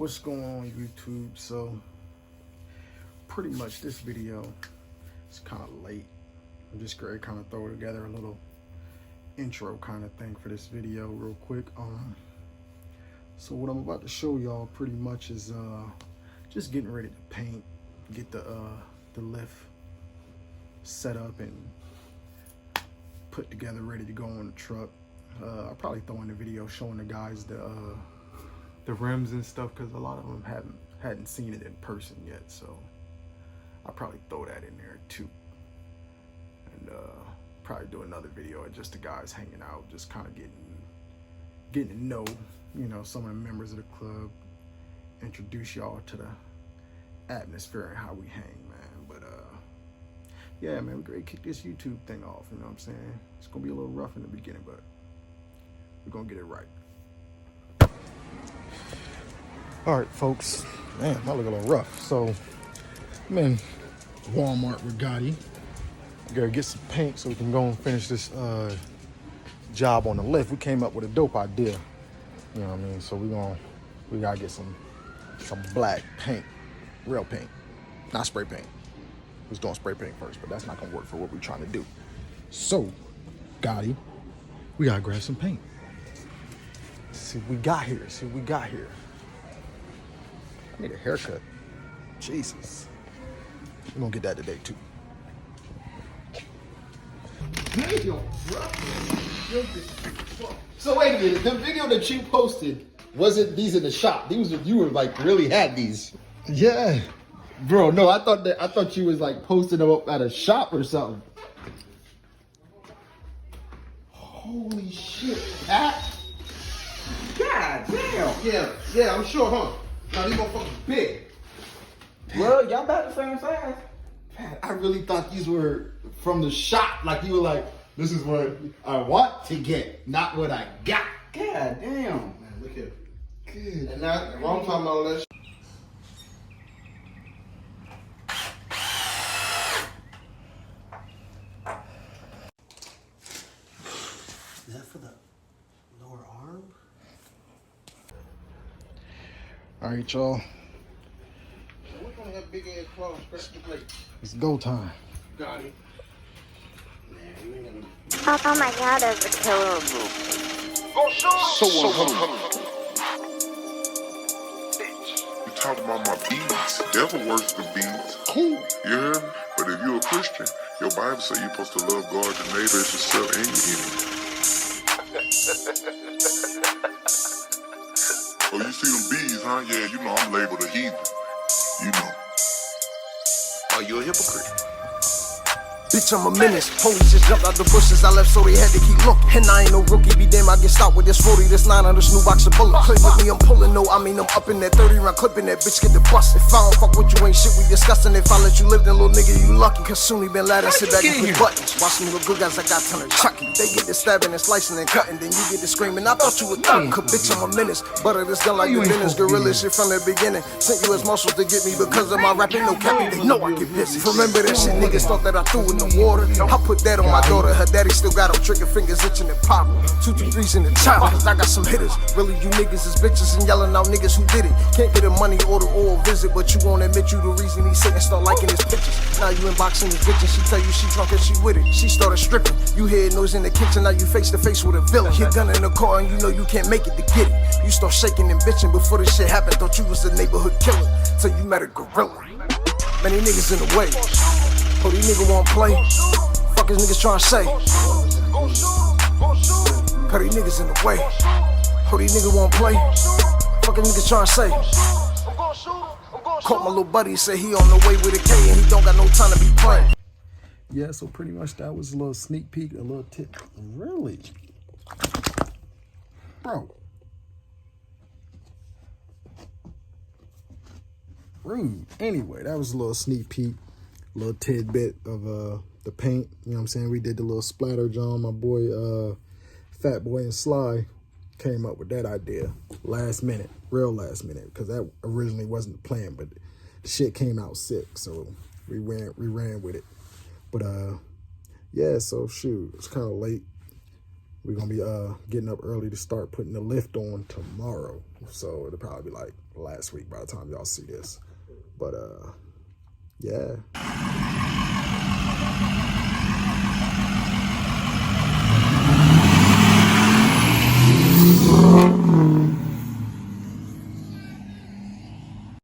What's going on YouTube? So pretty much this video is kind of late. I'm just gonna kind of throw together a little intro kind of thing for this video real quick. So what I'm about to show y'all pretty much is just getting ready to paint, get the lift set up and put together, ready to go on the truck. I'll probably throw in the video showing the guys the rims and stuff, because a lot of them hadn't seen it in person yet, so I'll probably throw that in there too. And probably do another video of just the guys hanging out, just kind of getting to know, you know, some of the members of the club, introduce y'all to the atmosphere and how we hang, man. But yeah, man, we're gonna kick this YouTube thing off, you know what I'm saying? It's gonna be a little rough in the beginning, but we're gonna get it right. All right, folks, man, I look a little rough. So I'm in Walmart with Gotti. Gotta get some paint so we can go and finish this job on the lift. We came up with a dope idea, you know what I mean? So we gotta get some black paint, real paint, not spray paint. We was doing spray paint first, but that's not gonna work for what we're trying to do. So, Gotti, we gotta grab some paint. See what we got here. I need a haircut. Jesus. We're gonna get that today too. So wait a minute, the video that you posted, wasn't these in the shop? These were, you were like really had these. Yeah. Bro, no, I thought you was like posting them up at a shop or something. Holy shit, Pat. God damn. Yeah, I'm sure, huh? Now these motherfuckers big. Well, y'all about the same size. Pat, I really thought these were from the shop. Like you were like, this is what I want to get, not what I got. God damn. Man, look here. Good. And now, wrong time about all that shit. Is that for the lower arm? All right, y'all. We're gonna have big ass claws scratch the plate. It's go time. Got it. Oh my god, that's a killer move. So 100. You talking about my beads? Devil works the beads. Cool. You hear me? But if you're a Christian, your Bible says you're supposed to love God, your neighbor as yourself, and your enemy. Oh, you see them beads, huh? Yeah, you know I'm labeled a heathen. You know. Are you a hypocrite? Bitch, I'm a menace. Police just jumped out the bushes. I left, so they had to keep looking. And I ain't no rookie. Be damn, I get stopped with this 40, this 900 new box of bullets. Clip with me, I'm pulling. No, I mean, I'm up in that 30 round clipping. That bitch get the bust. If I don't fuck with you, ain't shit we discussing. If I let you live, then little nigga, you lucky. Cause Soonie been loud and sit back and push buttons. Watch me with good guys, I got ton of chucky. They get the stabbing and slicing and cutting. Then you get the screaming. I thought you was thugging. Cause bitch, I'm a menace. Butter this gun like the Dennis. Gorilla shit from the beginning. Sent you as muscles to get me because of my rapping. No capping, they know I get busy. Remember that shit niggas thought that I threw in the water. I put that on my daughter, her daddy still got them trigger fingers itching and popping. 2, 2, 3's in the child, cause I got some hitters. Really, you niggas is bitches and yelling out niggas who did it. Can't get a money order or a visit, but you won't admit you the reason he's sitting, start liking his pictures. Now you inboxing his bitch and she tell you she drunk and she with it. She started stripping. You hear noise in the kitchen, now you face to face with a villain. Hit gun in the car and you know you can't make it to get it. You start shaking and bitching before this shit happened. Thought you was a neighborhood killer till you met a gorilla. Many niggas in the way. Oh, these niggas won't play. Fuck is niggas tryna say? Cause these niggas in the way. Oh, these niggas won't play. Fuck is niggas tryna say? Caught my little buddy, said he on the way with a K and he don't got no time to be playing. Yeah, so pretty much that was a little sneak peek, a little tip. Really? Bro. Rude. Anyway, that was a little sneak peek, a little tidbit of the paint. You know what I'm saying? We did the little splatter, John. My boy, Fat Boy and Sly came up with that idea last minute, real last minute, because that originally wasn't the plan, but the shit came out sick, so we ran with it. But yeah, so shoot, it's kind of late. we're gonna be getting up early to start putting the lift on tomorrow. So it'll probably be like last week by the time y'all see this. But yeah.